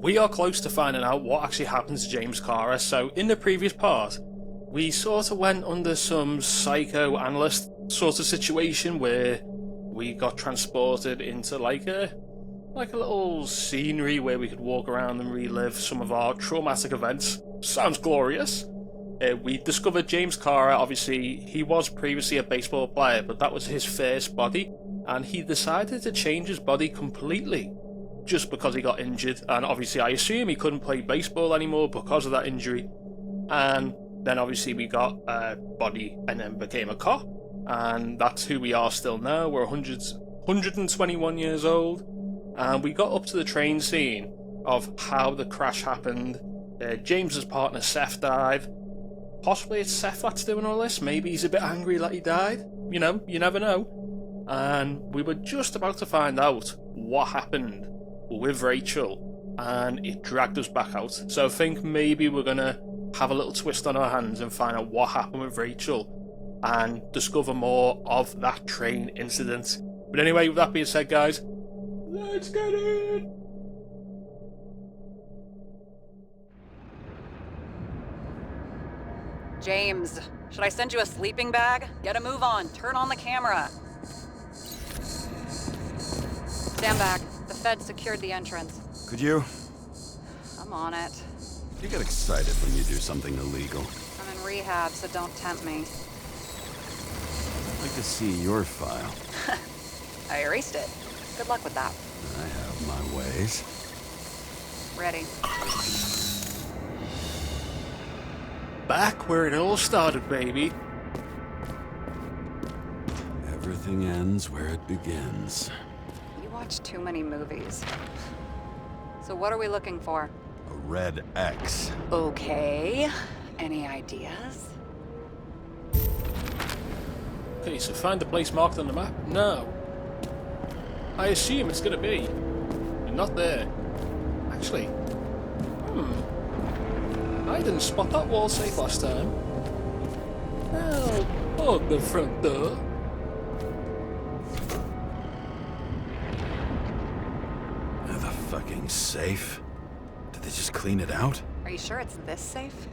we are close to finding out what actually happens to James Karra. So in the previous part, we sort of went under some psychoanalyst sort of situation where we got transported into like a little scenery where we could walk around and relive some of our traumatic events. Sounds glorious. We discovered James Karra. Obviously, he was previously a baseball player, but that was his first body, and he decided to change his body completely just because he got injured. And obviously, I assume he couldn't play baseball anymore because of that injury. And then obviously we got a body and then became a cop, and that's who we are still now. We're 121 years old, and we got up to the train scene of how the crash happened. James's partner Seth died. Possibly it's Seth that's doing all this. Maybe he's a bit angry that he died. You know, you never know. And we were just about to find out what happened with Rachel, and it dragged us back out. So I think maybe we're gonna have a little twist on our hands and find out what happened with Rachel and discover more of that train incident. But anyway, with that being said, guys, let's get it! James, should I send you a sleeping bag? Get a move on. Turn on the camera. Stand back. The Fed secured the entrance. Could you? I'm on it. You get excited when you do something illegal. I'm in rehab, so don't tempt me. I'd like to see your file. I erased it. Good luck with that. I have my ways. Ready. Back where it all started, baby. Everything ends where it begins. You watch too many movies. So what are we looking for? A red X. Okay. Any ideas? Okay, so find the place marked on the map? No. I assume it's gonna be. But not there. Actually. I didn't spot that wall safe last time. Now, on the front door. The fucking safe? Did they just clean it out? Are you sure it's this safe?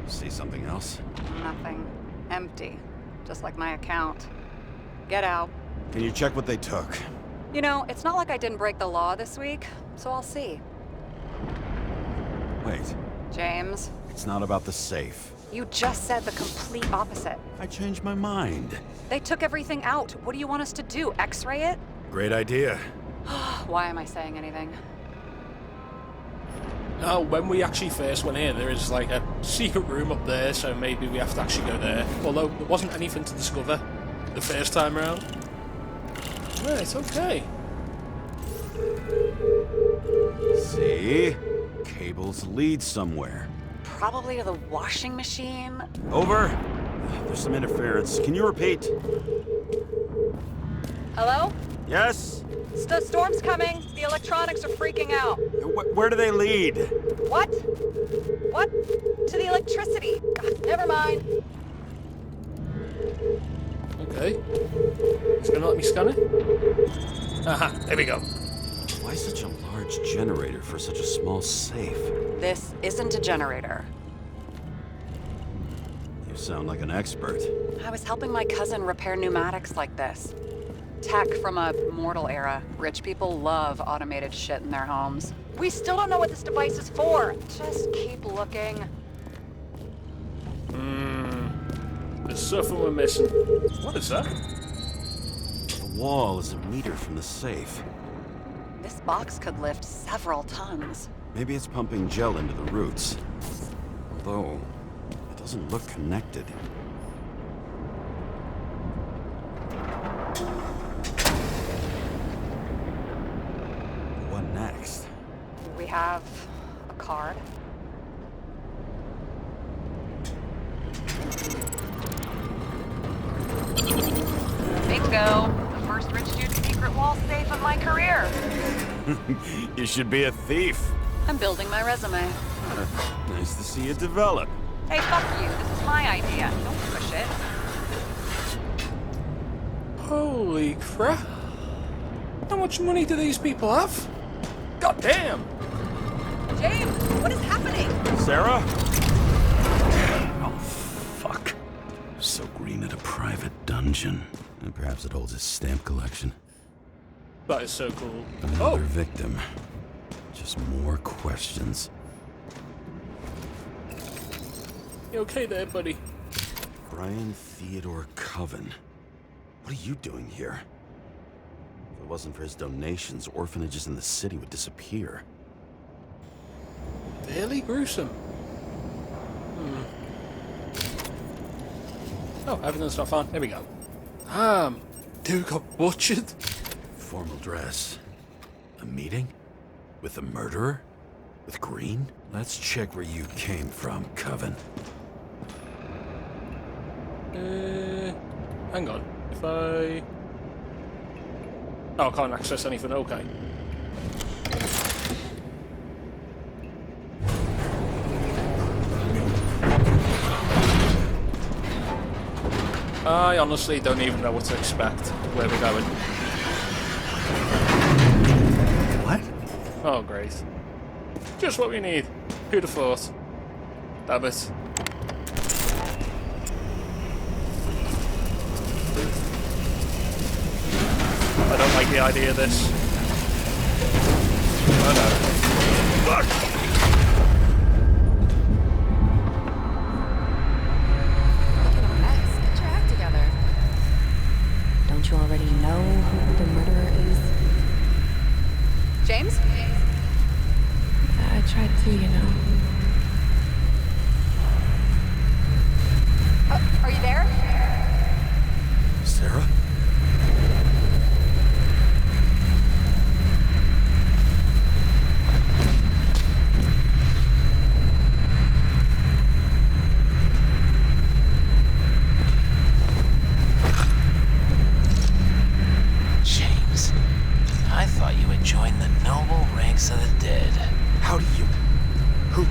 See something else? Nothing. Empty. Just like my account. Get out. Can you check what they took? You know, it's not like I didn't break the law this week, so I'll see. Wait. James? It's not about the safe. You just said the complete opposite. I changed my mind. They took everything out. What do you want us to do? X-ray it? Great idea. Why am I saying anything? Now, when we actually first went here, there is like a secret room up there, so maybe we have to actually go there. Although there wasn't anything to discover the first time around. Yeah, it's okay. See? Cables lead somewhere. Probably to the washing machine. Over. There's some interference. Can you repeat? Hello? Yes? The storm's coming. The electronics are freaking out. Where do they lead? What? What? To the electricity. Never mind. Okay. He's gonna let me scan it? Aha, there we go. Why such a large generator for such a small safe? This isn't a generator. You sound like an expert. I was helping my cousin repair pneumatics like this. Tech from a mortal era. Rich people love automated shit in their homes. We still don't know what this device is for. Just keep looking. There's something we're missing. What is that? The wall is a meter from the safe. This box could lift several tons. Maybe it's pumping gel into the roots. Although, it doesn't look connected. What next? We have a card. Bingo! The first rich dude's secret wall safe of my career. You should be a thief. I'm building my resume. Nice to see it develop. Hey, fuck you. This is my idea. Don't push it. Holy crap. How much money do these people have? God damn! James, what is happening? Sarah? Oh, fuck. So Green at a private dungeon. And perhaps it holds his stamp collection. That is so cool. Another victim. Just more questions. You okay there, buddy? Brian Theodore Coven. What are you doing here? If it wasn't for his donations, orphanages in the city would disappear. Really gruesome. Oh, everything's not fine. Here we go. Dude got butchered. Formal dress. A meeting? With the murderer? With Green? Let's check where you came from, Coven. Hang on. If I... Oh, I can't access anything. Okay. I honestly don't even know what to expect. Where we're going. What? Oh, great. Just what we need. Who'd have thought? Damn it. I don't like the idea of this. Oh no. Fuck! Get your act together. Don't you already know who the murderer is? James? I tried to, you know. Are you there? Sarah? James, I thought you had joined the noble ranks of the dead. How do you... Who...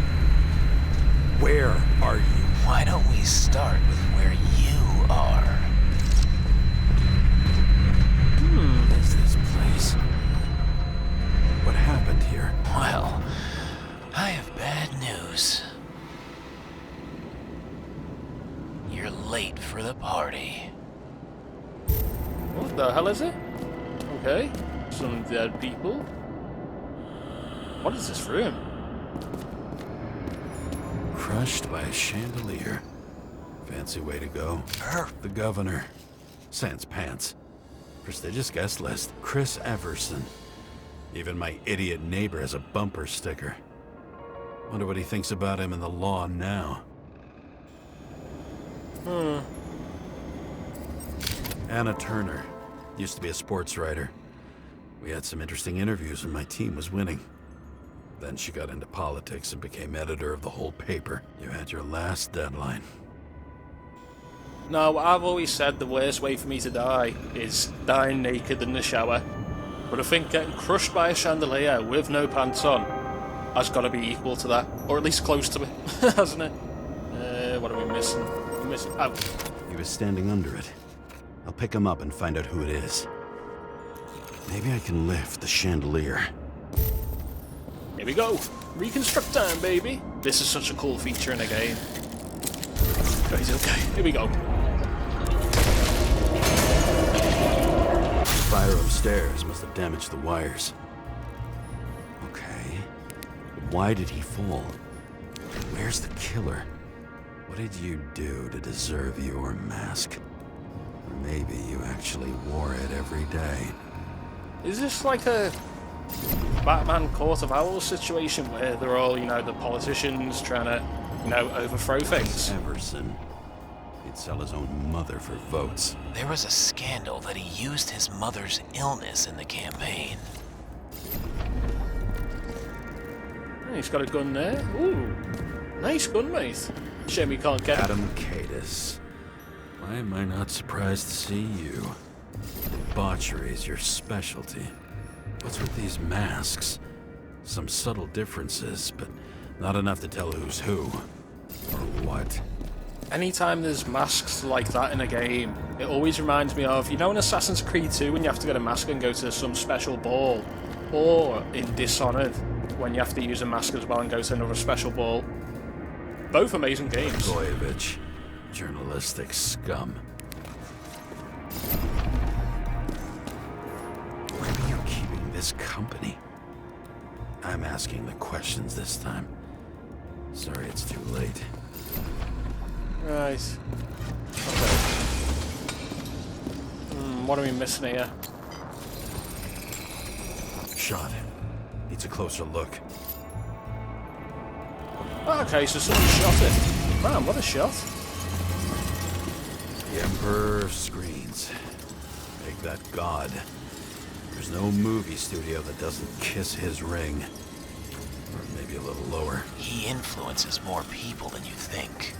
Where are you? Why don't we start with where you are? What is this place? What happened here? Well, I have bad news. You're late for the party. What the hell is it? Okay. Some dead people. What is this room? Crushed by a chandelier. Fancy way to go. The governor. Sans pants. Prestigious guest list. Chris Everson. Even my idiot neighbor has a bumper sticker. Wonder what he thinks about him in the law now. Anna Turner. Used to be a sports writer. We had some interesting interviews when my team was winning. Then she got into politics and became editor of the whole paper. You had your last deadline. No, I've always said the worst way for me to die is dying naked in the shower. But I think getting crushed by a chandelier with no pants on has got to be equal to that. Or at least close to it, hasn't it? What are we missing? We're missing... Oh. He was standing under it. I'll pick him up and find out who it is. Maybe I can lift the chandelier. Here we go. Reconstruct time, baby. This is such a cool feature in a game. Right, okay. Here we go. Fire upstairs must have damaged the wires. Okay. But why did he fall? Where's the killer? What did you do to deserve your mask? Or maybe you actually wore it every day. Is this like a Batman Court of Owls situation where they're all, you know, the politicians trying to, you know, overthrow things? Everson. He'd sell his own mother for votes. There was a scandal that he used his mother's illness in the campaign. He's got a gun there. Ooh, nice gun, mate. Shame we can't get it. Adam Cadis. Why am I not surprised to see you? Debauchery is your specialty. What's with these masks? Some subtle differences, but not enough to tell who's who. Or what. Anytime there's masks like that in a game, it always reminds me of, you know in Assassin's Creed 2 when you have to get a mask and go to some special ball? or in Dishonored, when you have to use a mask as well and go to another special ball. Both amazing games. Blagojevich, journalistic scum. Where are you keeping this company? I'm asking the questions this time. Sorry it's too late. Right. Okay. What are we missing here? Shot. Needs a closer look. Okay, so someone shot it. Man, what a shot. The Emperor screens. Make that god. There's no movie studio that doesn't kiss his ring. Or maybe a little lower. He influences more people than you think.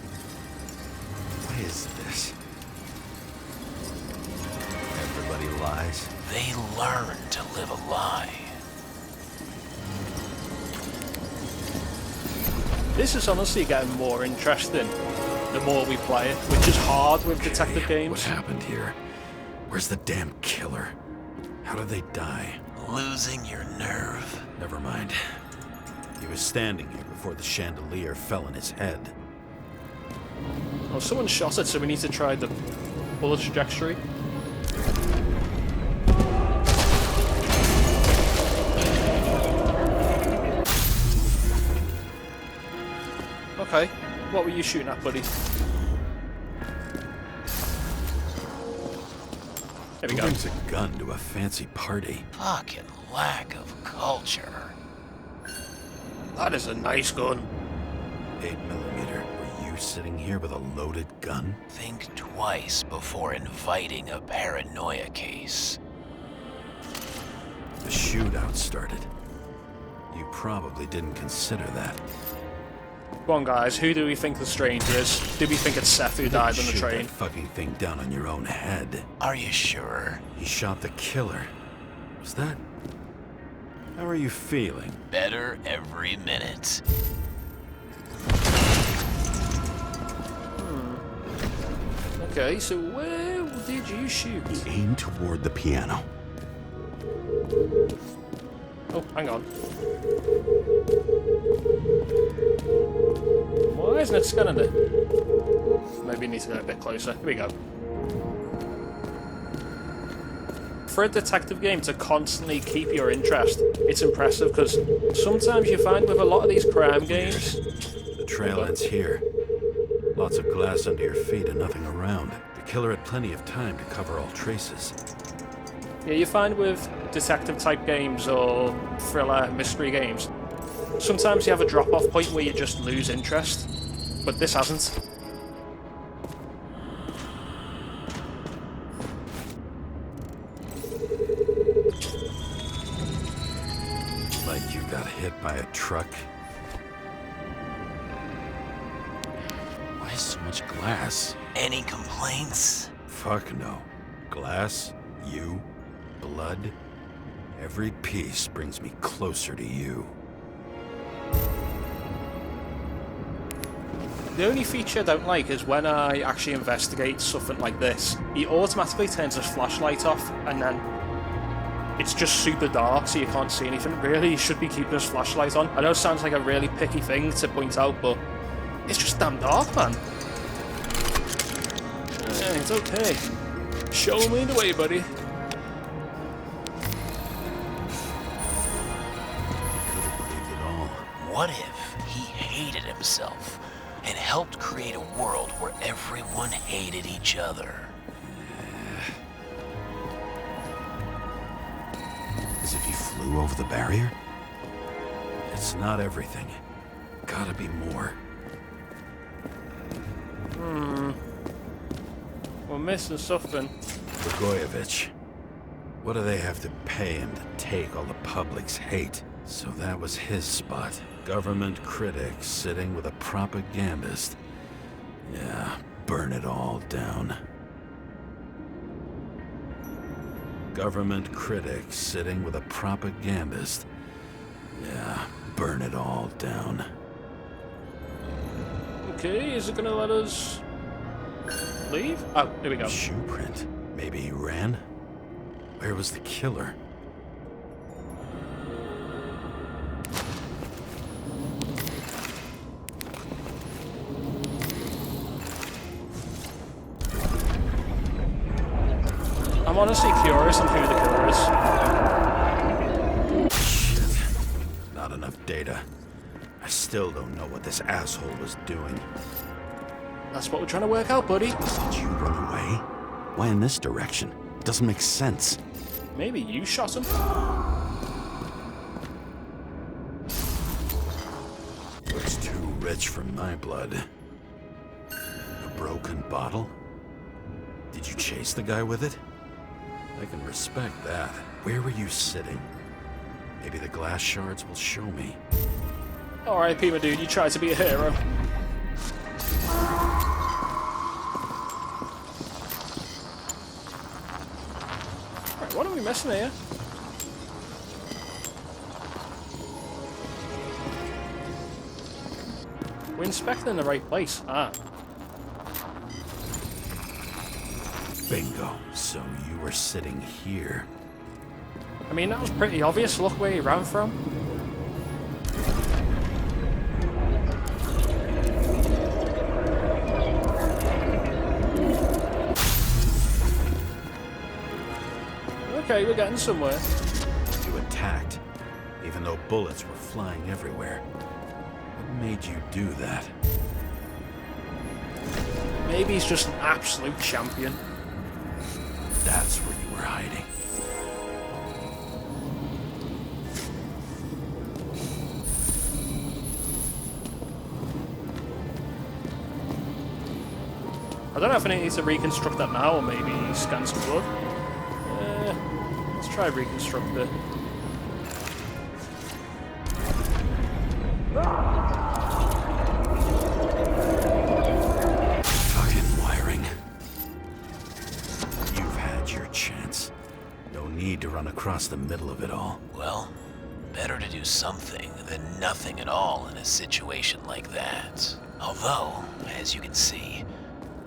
What is this? Everybody lies. They learn to live a lie. This is honestly getting more interesting the more we play it, which is hard with detective What games. happened here? Where's the damn killer? How did they die? Losing your nerve. Never mind. He was standing here before the chandelier fell on his head. Oh, someone shot it, so we need to try the bullet trajectory. Okay, what were you shooting at, buddy? There we Who go. brings a gun to a fancy party? Fucking lack of culture. That is a nice gun. 8mm. Were you sitting here with a loaded gun? Think twice before inviting a paranoia case. The shootout started. You probably didn't consider that. Come on, guys, who do we think the stranger is? Do we think it's Seth who died on the Shoot train? that fucking thing down on your own head. Are you sure? He shot the killer. Was that... How are you feeling? Better every minute. Okay, so where did you shoot? Aim toward the piano. Oh, hang on. Why isn't it scanning it? Maybe you need to go a bit closer. Here we go. For a detective game to constantly keep your interest, it's impressive because sometimes you find with a lot of these crime games... The trail ends here. Lots of glass under your feet and nothing around. The killer had plenty of time to cover all traces. Yeah, you find with detective-type games or thriller, mystery games, sometimes you have a drop-off point where you just lose interest, but this hasn't. Like you got hit by a truck. Why so much glass? Any complaints? Fuck no. Glass, you, blood. Every piece brings me closer to you. The only feature I don't like is when I actually investigate something like this, he automatically turns his flashlight off, and then it's just super dark, so you can't see anything. Really, he should be keeping his flashlight on. I know it sounds like a really picky thing to point out, but it's just damn dark, man. Yeah, it's okay. Show me the way, buddy. Couldn't believe it all. What if he hated himself and helped create a world where everyone hated each other? As if he flew over the barrier? It's not everything. Gotta be more. We're missing something. Blagojevich. What do they have to pay him to take all the public's hate? So that was his spot. Government critic sitting with a propagandist. Yeah, burn it all down. Government critic sitting with a propagandist. Yeah, burn it all down. Okay, is it gonna let us leave? Oh, here we go. Shoe print. Maybe he ran? Where was the killer? I'm honestly curious on who the killer is. Shit. Not enough data. I still don't know what this asshole was doing. That's what we're trying to work out, buddy. Did you run away? Why in this direction? It doesn't make sense. Maybe you shot him? Looks too rich for my blood. A broken bottle? Did you chase the guy with it? I can respect that. Where were you sitting? Maybe the glass shards will show me. Alright, Pima dude, you tried to be a hero. Right, what are we missing here? We're inspecting the right place. Ah. Bingo. So you were sitting here. I mean, that was pretty obvious. Look where he ran from. Okay, we're getting somewhere. You attacked, even though bullets were flying everywhere. What made you do that? Maybe he's just an absolute champion. That's where you were hiding. I don't know if I need to reconstruct that now, or maybe scan some blood. Let's try reconstruct it. Fucking wiring. You've had your chance. No need to run across the middle of it all. Well, better to do something than nothing at all in a situation like that. Although, as you can see,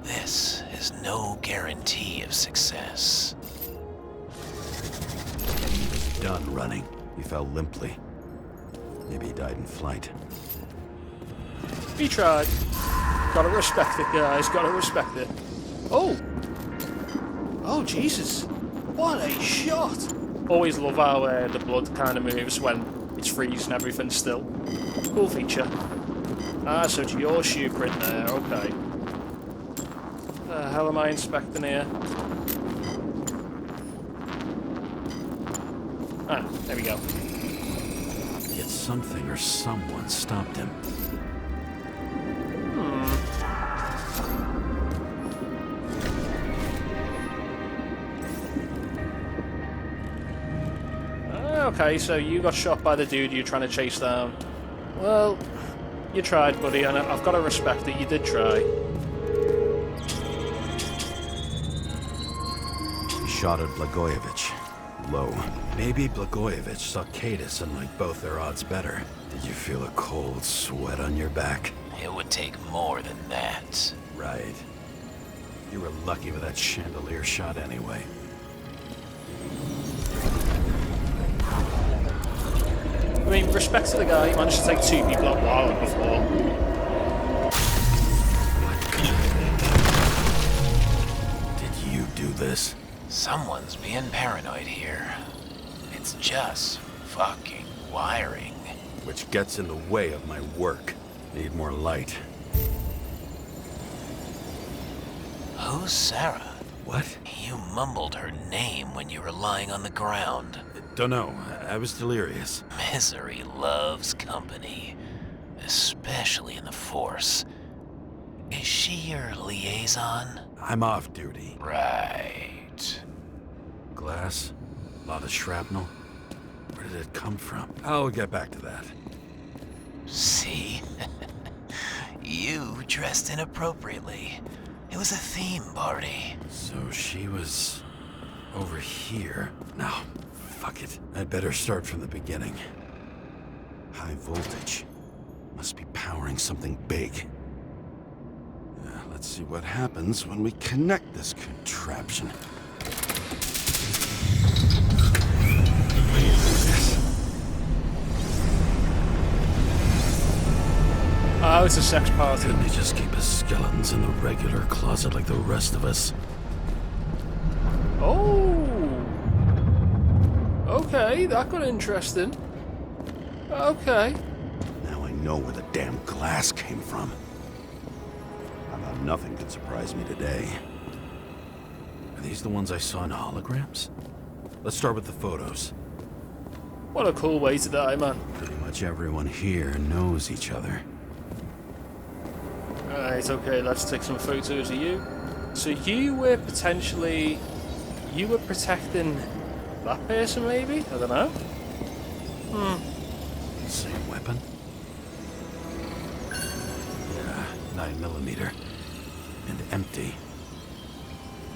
this is no guarantee of success. He was done running. He fell limply. Maybe he died in flight. He tried. Gotta respect it, guys. Gotta respect it. Oh! Oh, Jesus. What a shot! Always love how the blood kind of moves when it's freezing everything still. Cool feature. Ah, so it's your shoe print there. Okay. The hell am I inspecting here? Ah, there we go. Yet something or someone stopped him. Okay, so you got shot by the dude you're trying to chase down. Well, you tried, buddy, and I've got to respect that you did try. He shot at Blagojevich. Low. Maybe Blagojevich saw Cadis and liked both their odds better. Did you feel a cold sweat on your back? It would take more than that. Right. You were lucky with that chandelier shot anyway. I mean, respect to the guy, he managed to take 2 people out wild before. Did you do this? Someone's being paranoid here. It's just fucking wiring. Which gets in the way of my work. Need more light. Who's Sara? What? You mumbled her name when you were lying on the ground. Don't know. I was delirious. Misery loves company, especially in the Force. Is she your liaison? I'm off duty. Right. Glass? A lot of shrapnel? Where did it come from? I'll get back to that. See? You dressed inappropriately. It was a theme party. So she was over here. No, fuck it. I'd better start from the beginning. High voltage. Must be powering something big. Let's see what happens when we connect this contraption. Oh, it's a sex party. Couldn't they just keep his skeletons in the regular closet like the rest of us? Oh! Okay, that got interesting. Okay. Now I know where the damn glass came from. I thought nothing could surprise me today. Are these the ones I saw in holograms? Let's start with the photos. What a cool way to die, man. Pretty much everyone here knows each other. Right, okay, let's take some photos of you. So you were potentially... You were protecting that person, maybe? I don't know. Same weapon? Yeah, 9mm. And empty.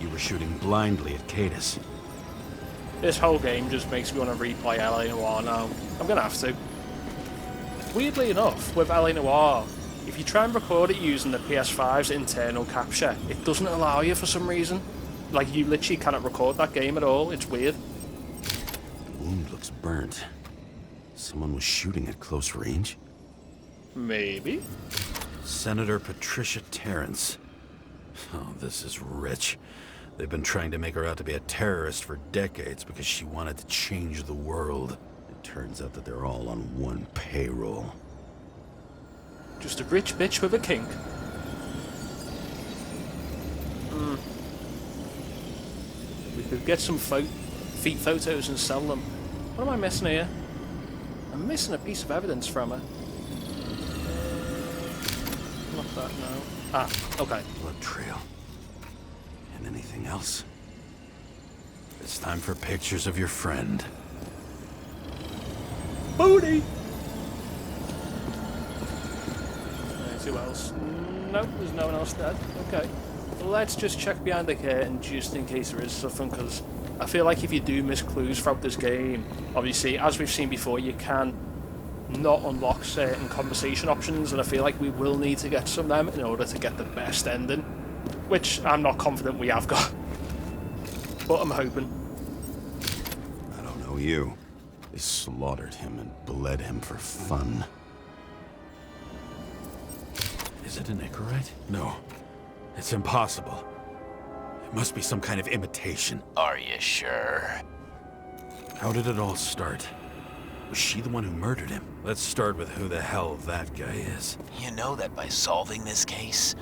You were shooting blindly at Cadus. This whole game just makes me want to replay LA Noir now. I'm gonna have to. Weirdly enough, with LA Noir, if you try and record it using the PS5's internal capture, it doesn't allow you for some reason. Like, you literally cannot record that game at all. It's weird. The wound looks burnt. Someone was shooting at close range? Maybe. Senator Patricia Terrence. Oh, this is rich. They've been trying to make her out to be a terrorist for decades because she wanted to change the world. It turns out that they're all on one payroll. Just a rich bitch with a kink. We could get some feet photos and sell them. What am I missing here? I'm missing a piece of evidence from her. Not that, no. Ah, okay. Blood trail. And anything else? It's time for pictures of your friend. Booty! Who else? Nope, there's no one else dead. Okay. Let's just check behind the curtain just in case there is something, because I feel like if you do miss clues throughout this game, obviously, as we've seen before, you can not unlock certain conversation options, and I feel like we will need to get some of them in order to get the best ending, which I'm not confident we have got, but I'm hoping. I don't know you. They slaughtered him and bled him for fun. Is it an Icarite? No. It's impossible. It must be some kind of imitation. Are you sure? How did it all start? Was she the one who murdered him? Let's start with who the hell that guy is. You know that by solving this case,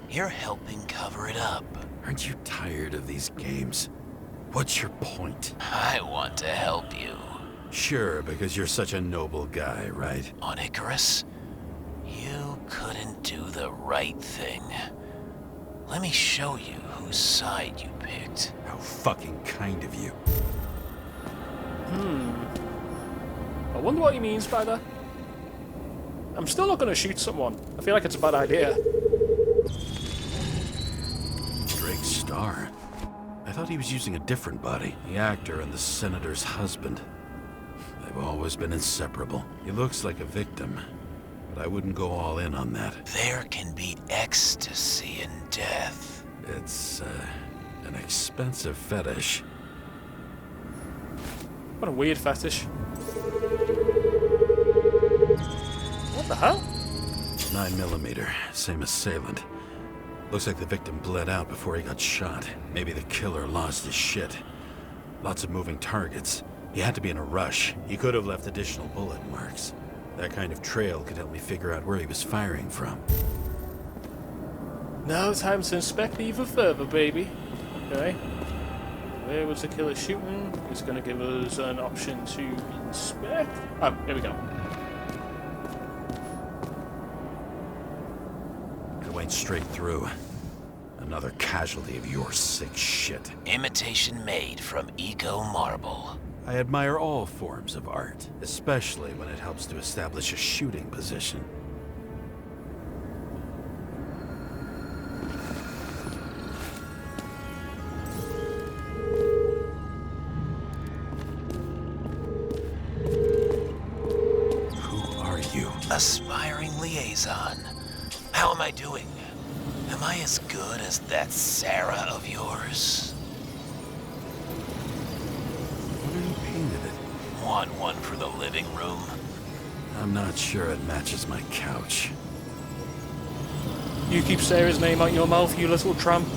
you're helping cover it up. Aren't you tired of these games? What's your point? I want to help you. Sure, because you're such a noble guy, right? On Icarus, you couldn't do the right thing. Let me show you whose side you picked. How fucking kind of you. I wonder what he means by that. I'm still not going to shoot someone. I feel like it's a bad idea. Drake Starr. I thought he was using a different body. The actor and the senator's husband. They've always been inseparable. He looks like a victim, but I wouldn't go all in on that. There can be ecstasy in death. It's, an expensive fetish. What a weird fetish. What the hell? 9mm, same assailant. Looks like the victim bled out before he got shot. Maybe the killer lost his shit. Lots of moving targets. He had to be in a rush. He could have left additional bullet marks. That kind of trail could help me figure out where he was firing from. Now time to inspect even further, baby. Okay. Where was the killer shooting? It's going to give us an option to inspect. Oh, here we go. I went straight through. Another casualty of your sick shit. Imitation made from eco marble. I admire all forms of art, especially when it helps to establish a shooting position. Who are you? Aspiring liaison. How am I doing? Am I as good as that Sara of yours? What are you painted it? Want one for the living room? I'm not sure it matches my couch. You keep Sarah's name out your mouth, you little tramp.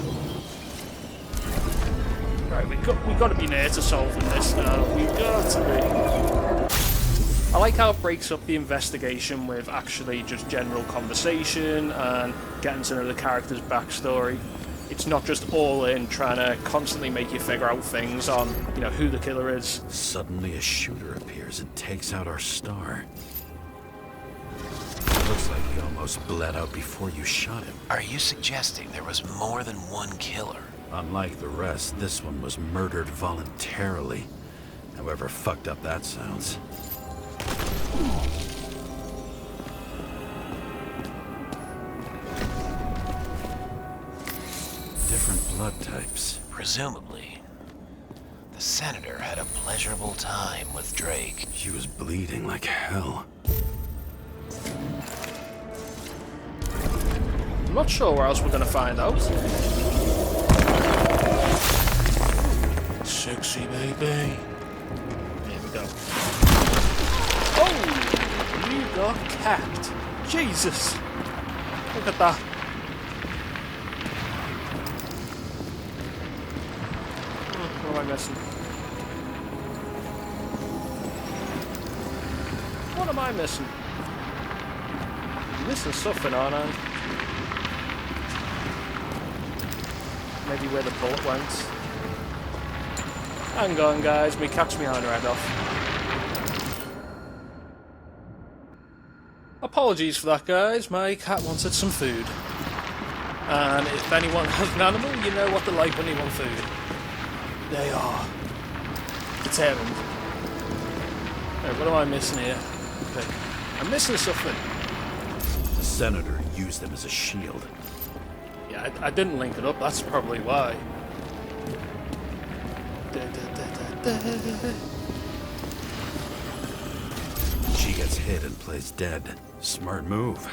Right, we we got to be near to solving this now. We got to be. I like how it breaks up the investigation with actually just general conversation and getting to know the character's backstory. It's not just all in trying to constantly make you figure out things on, you know, who the killer is. Suddenly a shooter appears and takes out our star. Looks like he almost bled out before you shot him. Are you suggesting there was more than one killer? Unlike the rest, this one was murdered voluntarily. However fucked up that sounds. Different blood types. Presumably, the senator had a pleasurable time with Drake. She was bleeding like hell. I'm not sure where else we're going to find out. Sexy baby. There we go. Oh! You got capped. Jesus! Look at that. What am I missing? What am I missing? I'm missing something, aren't I? Maybe where the bullet went. Hang on, guys, me catch me on right off. Apologies for that, guys. My cat wanted some food. And if anyone has an animal, you know what they're like when they want food. They are determined. Right, what am I missing here? Okay. I'm missing something. The senator used them as a shield. Yeah, I didn't link it up, that's probably why. She gets hit and plays dead. Smart move.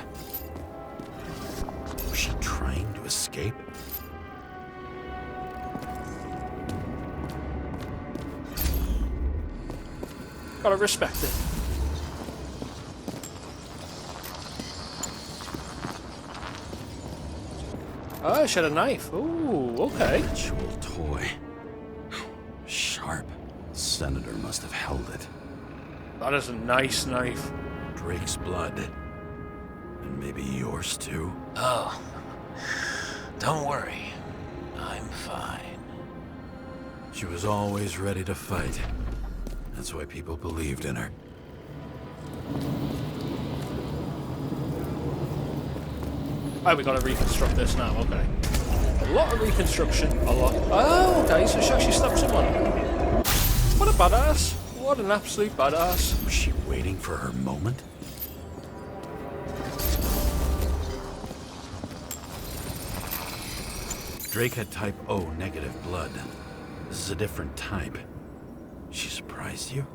Was she trying to escape? Gotta respect it. Oh, she had a knife. Ooh, okay. Ritual toy. Sharp. Senator must have held it. That is a nice knife. Drake's blood. And maybe yours too. Oh, don't worry. I'm fine. She was always ready to fight. That's why people believed in her. Oh, we gotta reconstruct this now, okay. A lot of reconstruction, a lot. Oh, okay, so she actually stabbed someone. What a badass. What an absolute badass. Was she waiting for her moment? Drake had type O negative blood. This is a different type. She surprised you?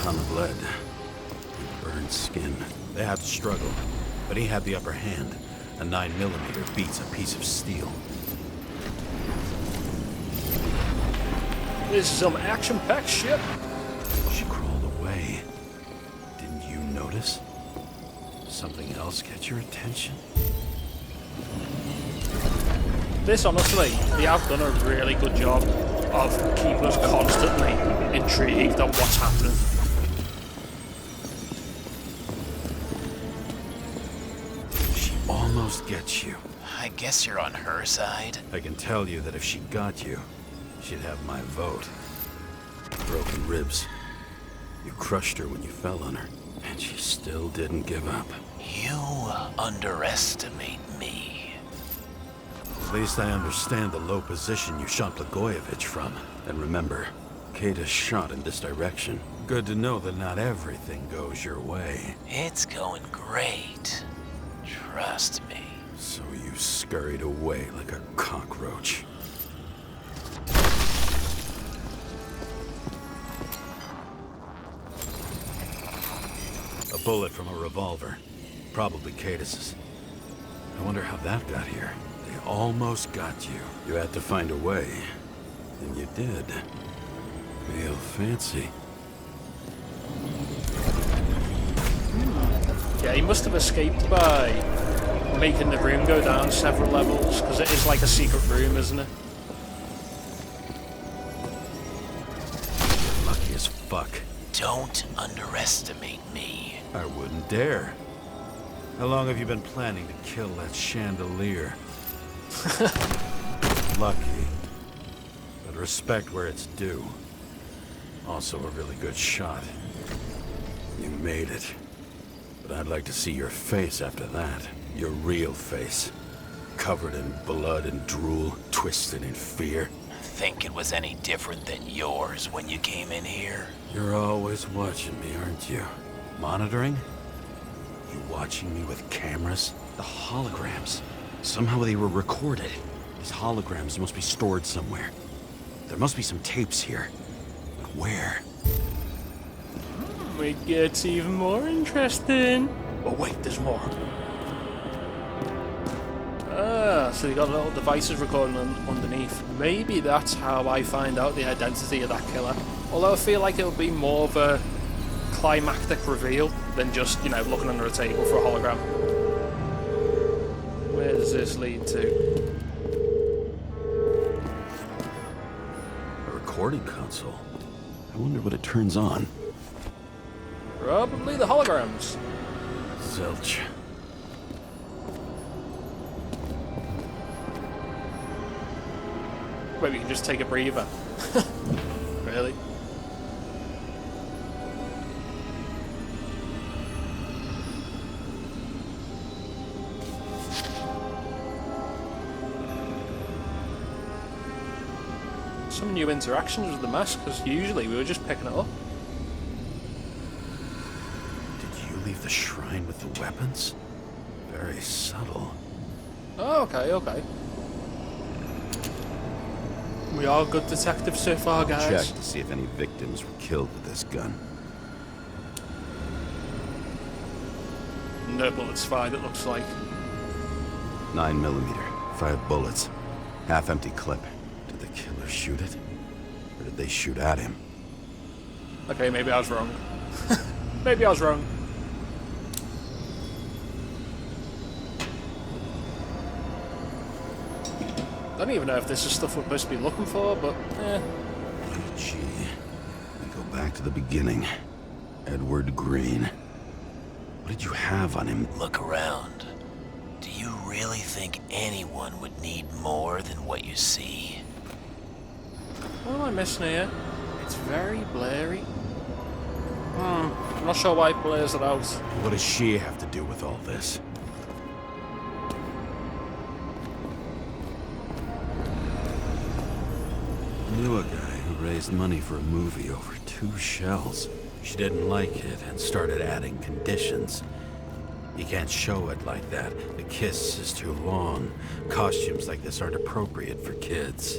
Ton of blood. Burned skin. They had to struggle, but he had the upper hand. A 9mm beats a piece of steel. This is some action-packed shit. She crawled away. Didn't you notice? Something else catch your attention? This, honestly, they have done a really good job of keeping us constantly intrigued on what's happening. She almost gets you. I guess you're on her side. I can tell you that if she got you, she'd have my vote. Broken ribs. You crushed her when you fell on her, and she still didn't give up. You underestimate me. At least I understand the low position you shot Blagojevich from. And remember, Kata's shot in this direction. Good to know that not everything goes your way. It's going great. Trust me. So you scurried away like a cockroach. A bullet from a revolver. Probably Kata's. I wonder how that got here. They almost got you. You had to find a way. And you did. Real fancy. Yeah, he must have escaped by making the room go down several levels, because it is like a secret room, isn't it? You're lucky as fuck. Don't underestimate me. I wouldn't dare. How long have you been planning to kill that chandelier? Lucky. But respect where it's due. Also a really good shot. You made it. But I'd like to see your face after that. Your real face. Covered in blood and drool, twisted in fear. Think it was any different than yours when you came in here? You're always watching me, aren't you? Monitoring? You watching me with cameras? The holograms. Somehow they were recorded. These holograms must be stored somewhere. There must be some tapes here. But where? It gets even more interesting. Oh wait, there's more. Ah, so you got little devices recording underneath. Maybe that's how I find out the identity of that killer. Although I feel like it would be more of a climactic reveal than just, you know, looking under a table for a hologram. Where does this lead to? A recording console. I wonder what it turns on. Probably the holograms. Zilch. Wait, we can just take a breather. Really? Some new interactions with the mask, because usually we were just picking it up. Did you leave the shrine with the weapons? Very subtle. Oh, okay, okay. We are good detectives so far, guys. Check to see if any victims were killed with this gun. No bullets fired, it looks like. 9mm, 5 bullets. Half-empty clip. Did the killer shoot it? Or did they shoot at him? Okay, maybe I was wrong. Maybe I was wrong. I don't even know if this is stuff we're supposed to be looking for, but Gee. We go back to the beginning. Edward Green. What did you have on him? Look around. Do you really think anyone would need more than what you see? what am I missing here? It's very blurry. I'm not sure why it blurs it out. What does she have to do with all this? Knew a guy who raised money for a movie over 2 shells. She didn't like it and started adding conditions. You can't show it like that. The kiss is too long. Costumes like this aren't appropriate for kids.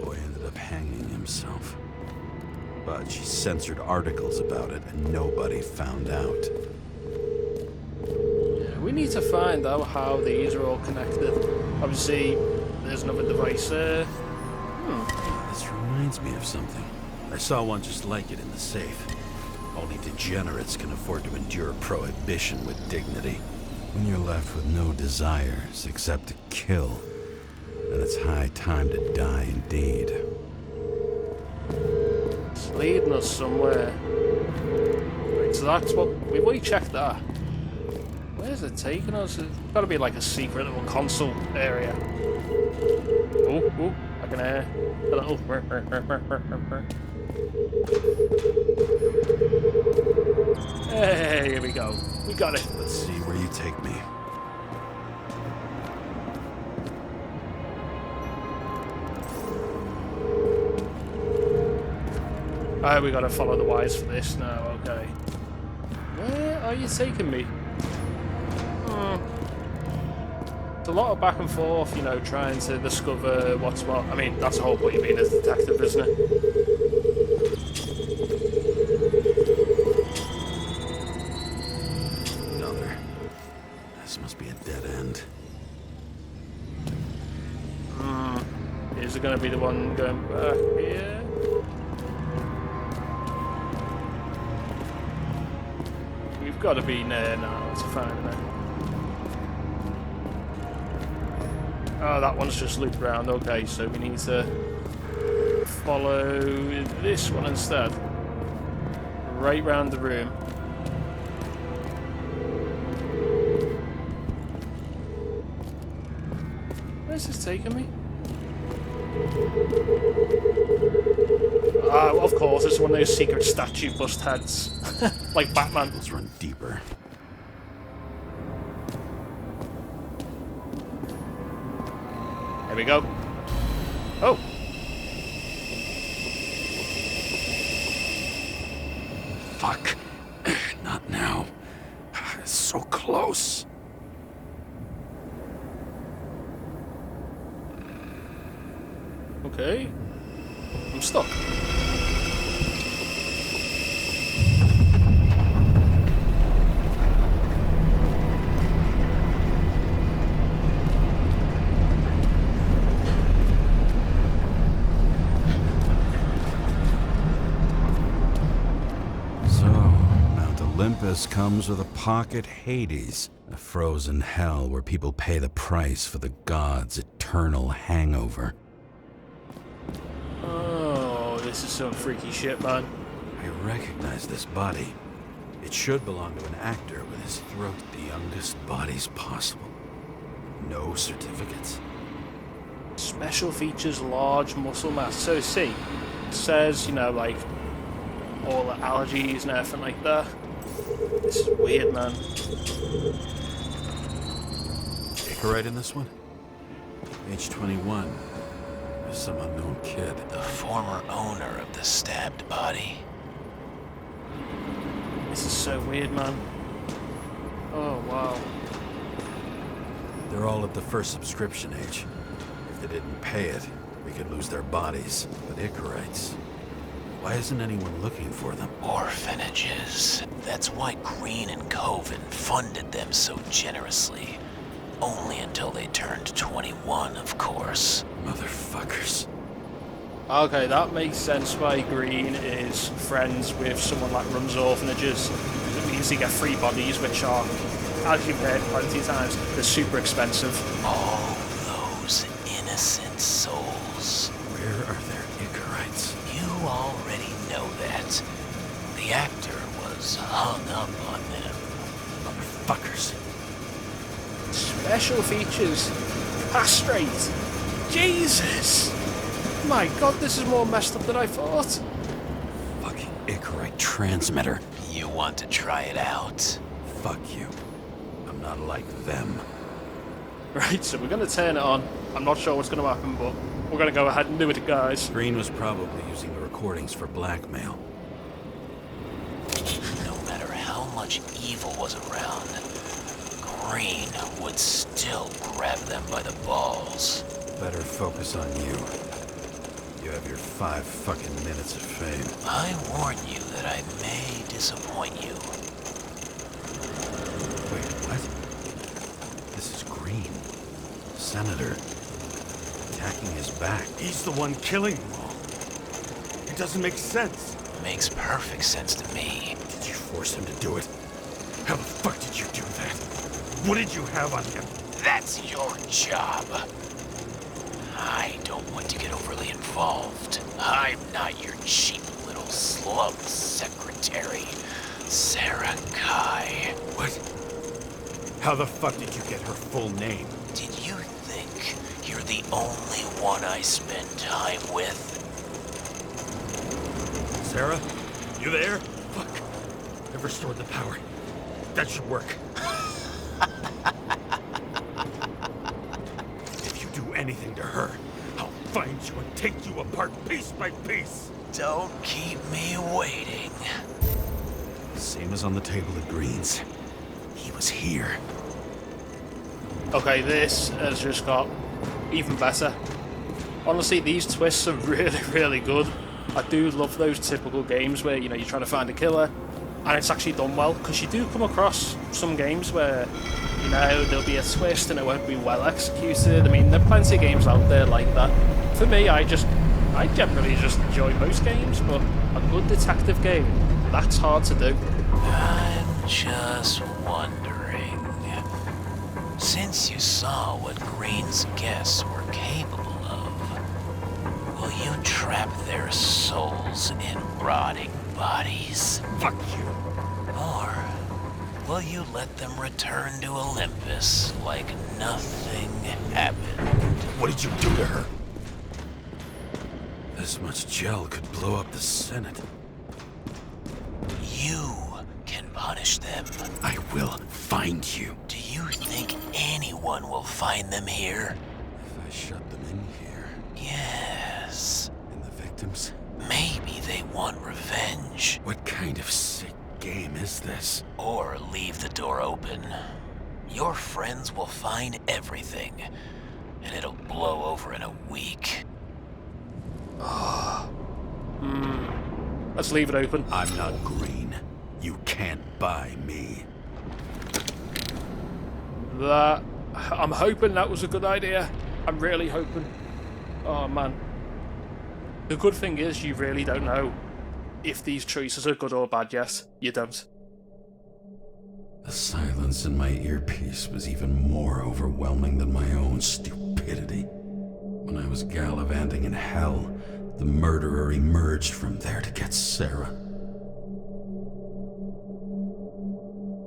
Boy ended up hanging himself. But she censored articles about it and nobody found out. Yeah, we need to find out how these are all connected. Obviously, there's another device there. This reminds me of something. I saw one just like it in the safe. Only degenerates can afford to endure prohibition with dignity. When you're left with no desires except to kill, then it's high time to die indeed. It's leading us somewhere. Right, so that's what... We've already checked that. Where's it taking us? It's got to be like a secret little console area. Oh, I can hear a little... Hey, here we go. We got it. Let's see where you take me. Alright, we gotta follow the wires for this now, okay. Where are you taking me? It's a lot of back and forth, you know, trying to discover what's what. I mean, that's the whole point of being a detective, isn't it? Another. This must be a dead end. Is it gonna be the one going back here? We've got to be near now. to find then. Oh, that one's just looped around. Okay, so we need to follow this one instead. Right round the room. Where's this taking me? Oh, of course, it's one of those secret statue bust heads. Like Batman. Let's run deeper. There we go. Oh! Fuck. Not now. It's so close. Okay. I'm stuck. Olympus comes with a pocket Hades, a frozen hell where people pay the price for the gods' eternal hangover. Oh, this is some freaky shit, man. I recognize this body. It should belong to an actor with his throat the youngest bodies possible. No certificates. Special features, large muscle mass. So see, it says, you know, like, all the allergies and everything like that. This is weird, man. Right in this one? Age 21. There's some unknown kid. The former owner of the stabbed body. This is so weird, man. Oh, wow. They're all at the first subscription age. If they didn't pay it, we could lose their bodies. But Icarites... why isn't anyone looking for them? Orphanages. That's why Green and Coven funded them so generously. Only until they turned 21, of course. Motherfuckers. Okay, that makes sense why Green is friends with someone that runs orphanages. It means you get free bodies, which are, as you've heard plenty of times, they're super expensive. All those innocent souls. Where are their Icarites? You already know that. The actor was hung up on them. Motherfuckers. Special features. Castrate. Jesus. My god, this is more messed up than I thought. Fucking Icarite transmitter. You want to try it out? Fuck you. I'm not like them. Right, so we're going to turn it on. I'm not sure what's going to happen, but we're going to go ahead and do it, guys. Green was probably using the recordings for blackmail. No matter how much evil was around, Green would still grab them by the balls. Better focus on you. You have your 5 fucking minutes of fame. I warn you that I may disappoint you. Wait, what? This is Green. Senator. Attacking his back. He's the one killing them all. It doesn't make sense. Makes perfect sense to me. Did you force him to do it? How the fuck did you do that? What did you have on him? That's your job. I don't want to get overly involved. I'm not your cheap little slum secretary, Sara Kai. What? How the fuck did you get her full name? Did you think you're the only one I spend time with? Sarah? You there? Fuck. I've restored the power. That should work. If you do anything to her, I'll find you and take you apart piece by piece. Don't keep me waiting. Same as on the table at Green's. He was here. Okay, this has just got even better. Honestly, these twists are really, really good. I do love those typical games where, you know, you're trying to find a killer, and it's actually done well, because you do come across some games where, you know, there'll be a twist and it won't be well executed. I mean, there are plenty of games out there like that. For me, I generally just enjoy most games, but a good detective game, that's hard to do. I'm just wondering. Since you saw what Green's guests were capable of, will you trap their souls in rotting bodies? Fuck you. Or will you let them return to Olympus like nothing happened? What did you do to her? This much gel could blow up the Senate. You can punish them. I will find you. Do you think anyone will find them here? If I shut them in here, Yes. and the victims? Maybe they want revenge. What kind of sick game is this? Or leave the door open. Your friends will find everything, and it'll blow over in a week. Let's leave it open. I'm not Green. You can't buy me. I'm hoping that was a good idea. I'm really hoping. Oh man. The good thing is you really don't know if these choices are good or bad yet. You don't. The silence in my earpiece was even more overwhelming than my own stupidity. When I was gallivanting in hell, the murderer emerged from there to get Sarah.